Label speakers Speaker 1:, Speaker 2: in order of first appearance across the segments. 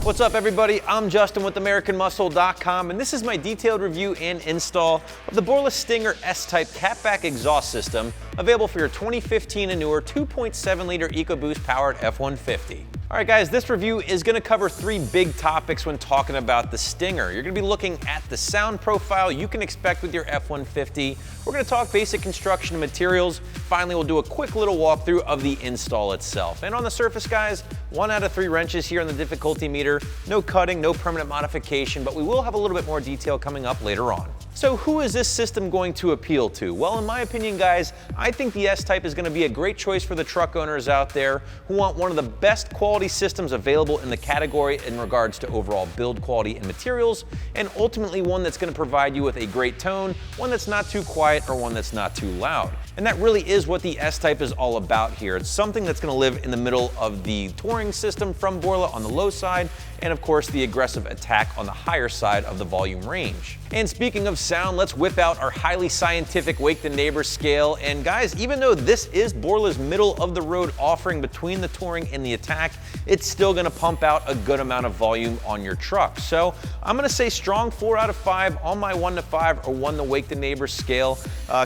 Speaker 1: What's up everybody, I'm Justin with AmericanMuscle.com and this is my detailed review and install of the Borla Stinger S-Type catback exhaust system available for your 2015 and newer 2.7 liter EcoBoost powered F-150. Alright guys, this review is going to cover three big topics when talking about the Stinger. You're going to be looking at the sound profile you can expect with your F-150. We're going to talk basic construction and materials. Finally, we'll do a quick little walkthrough of the install itself. And on the surface guys, 1 out of 3 wrenches here on the difficulty meter. No cutting, no permanent modification, but we will have a little bit more detail coming up later on. So who is this system going to appeal to? Well, in my opinion guys, I think the S-Type is going to be a great choice for the truck owners out there who want one of the best quality systems available in the category in regards to overall build quality and materials, and ultimately one that's going to provide you with a great tone, one that's not too quiet or one that's not too loud. And that really is what the S-Type is all about here. It's something that's going to live in the middle of the touring system from Borla on the low side, and of course the aggressive ATTAK on the higher side of the volume range. And speaking of sound, let's whip out our highly scientific Wake the Neighbor scale. And guys, even though this is Borla's middle of the road offering between the touring and the ATTAK, it's still going to pump out a good amount of volume on your truck. So I'm going to say strong 4 out of 5 on my 1 to 5 or 1 to Wake the Neighbor scale.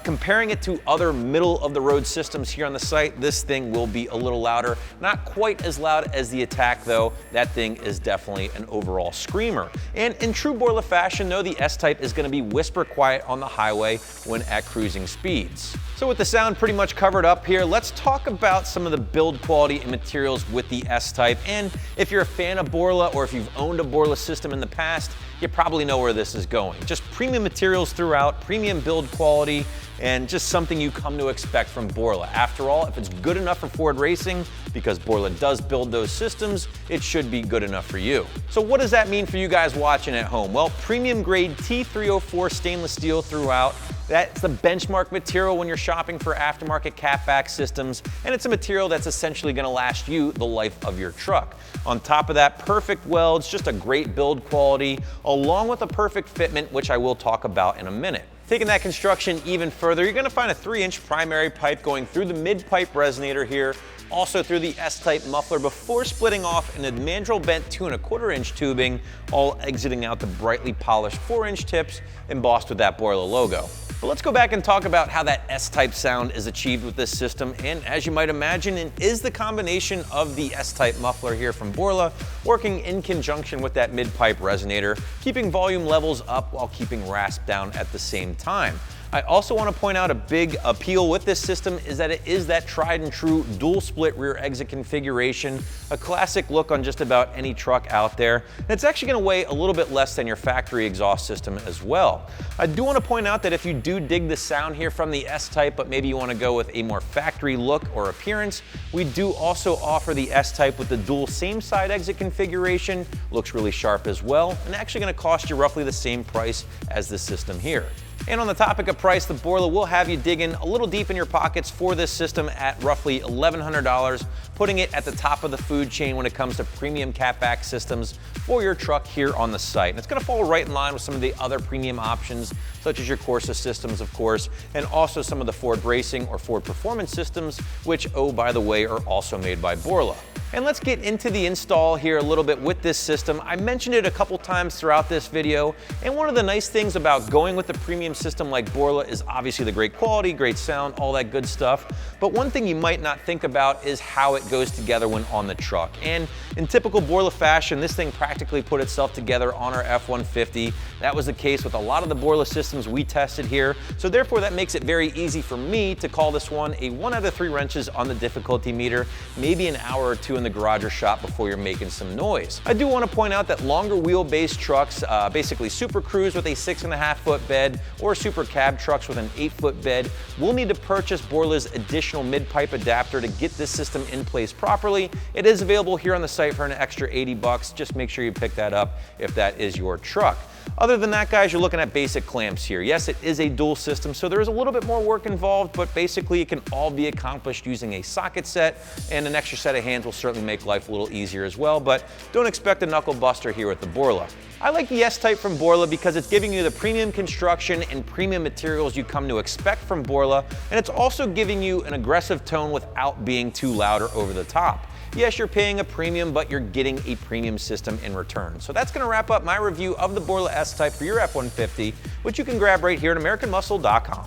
Speaker 1: Comparing it to other middle of the road systems here on the site, this thing will be a little louder. Not quite as loud as the ATTAK though. That thing is definitely an overall screamer. And in true Borla fashion though, the S-Type is going to be whisper quiet on the highway when at cruising speeds. So with the sound pretty much covered up here, let's talk about some of the build quality and materials with the S-Type. And if you're a fan of Borla or if you've owned a Borla system in the past, you probably know where this is going. Just premium materials throughout, premium build quality, and just something you come to expect from Borla. After all, if it's good enough for Ford racing, because Borla does build those systems, it should be good enough for you. So what does that mean for you guys watching at home? Well, premium grade T304 stainless steel throughout. That's the benchmark material when you're shopping for aftermarket catback systems, and it's a material that's essentially going to last you the life of your truck. On top of that, perfect welds, just a great build quality, along with a perfect fitment, which I will talk about in a minute. Taking that construction even further, you're going to find a 3-inch primary pipe going through the mid-pipe resonator here, also through the S-Type muffler before splitting off in a mandrel bent 2 1/4 inch tubing, all exiting out the brightly polished 4-inch tips embossed with that Borla logo. But let's go back and talk about how that S-Type sound is achieved with this system, and as you might imagine, it is the combination of the S-Type muffler here from Borla working in conjunction with that mid-pipe resonator, keeping volume levels up while keeping rasp down at the same time. I also want to point out a big appeal with this system is that it is that tried and true dual split rear exit configuration, a classic look on just about any truck out there. And it's actually going to weigh a little bit less than your factory exhaust system as well. I do want to point out that if you do dig the sound here from the S-Type, but maybe you want to go with a more factory look or appearance, we do also offer the S-Type with the dual same side exit configuration. Looks really sharp as well, and actually going to cost you roughly the same price as the system here. And on the topic of price, the Borla will have you digging a little deep in your pockets for this system at roughly $1,100, putting it at the top of the food chain when it comes to premium catback systems for your truck here on the site. And it's going to fall right in line with some of the other premium options, such as your Corsa systems, of course, and also some of the Ford Racing or Ford Performance systems, which, oh, by the way, are also made by Borla. And let's get into the install here a little bit with this system. I mentioned it a couple times throughout this video, and one of the nice things about going with a premium system like Borla is obviously the great quality, great sound, all that good stuff. But one thing you might not think about is how it goes together when on the truck. And in typical Borla fashion, this thing practically put itself together on our F-150. That was the case with a lot of the Borla systems we tested here. So therefore that makes it very easy for me to call this one a 1 out of 3 wrenches on the difficulty meter, maybe an hour or two in the garage or shop before you're making some noise. I do want to point out that longer wheelbase trucks, basically Super Cruise with a 6.5-foot bed or Super Cab trucks with an 8-foot bed, will need to purchase Borla's additional mid-pipe adapter to get this system in place properly. It is available here on the site for an extra $80. Just make sure you pick that up if that is your truck. Other than that, guys, you're looking at basic clamps here. Yes, it is a dual system, so there is a little bit more work involved, but basically it can all be accomplished using a socket set, and an extra set of hands will certainly make life a little easier as well, but don't expect a knuckle buster here with the Borla. I like the S-Type from Borla because it's giving you the premium construction and premium materials you come to expect from Borla, and it's also giving you an aggressive tone without being too loud or over the top. Yes, you're paying a premium, but you're getting a premium system in return. So that's going to wrap up my review of the Borla S-Type for your F-150, which you can grab right here at AmericanMuscle.com.